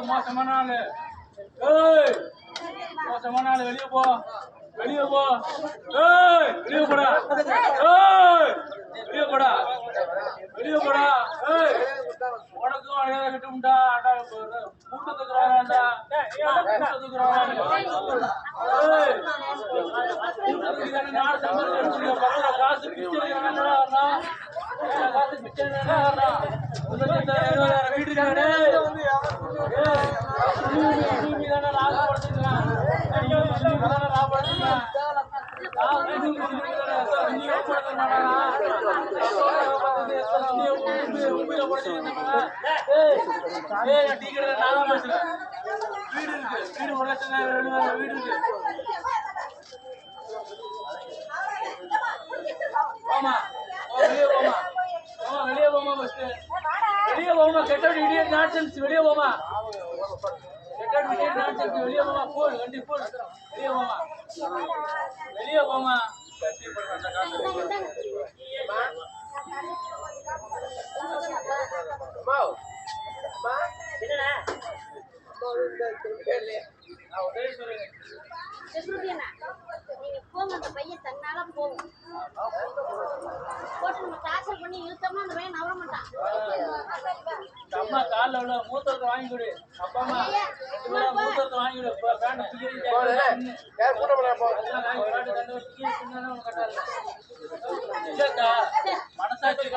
மோசமான ஆளு மோசமான ஆளு வெளியே போ வெளியே போ வெளியே போடா வெளியே போடா வெளியே போடா உனக்கும் அழகா கட்டும்டா கூட்டத்துக்குறாண்டா நாடு சம்பளம் காசு காசு பிச்சை வீட்டுக்கு வீடு இருக்கு ஆமா வெளியே போமா வெளியே போமா ஃபர்ஸ்ட் வெளியே போமா கெட்ட இடியட் நான்சென்ஸ் வெளியே போமா கெட்ட இடியட் நான்சென்ஸ் வெளியே போமா போல் வண்டி போல் வெளியே போமா வெளியே போமா பையன் தன்னால போகும் போட்டு நம்ம டார்ச்சர் பண்ணி இழுத்தோம்னா அந்த பையன் நவர மாட்டான். அம்மா கால்ல உள்ள மூத்தத்தை வாங்கி கொடு. அப்பா அம்மா மூத்தத்தை வாங்கி கொடு. பேண்ட் பிடிக்கிறீங்க யார் மூட்ட பண்ண போ அதெல்லாம் வாங்கி பாட்டு தந்து பிடிக்கிறீங்க உனக்கு கட்டால இல்லக்கா மனசாட்சி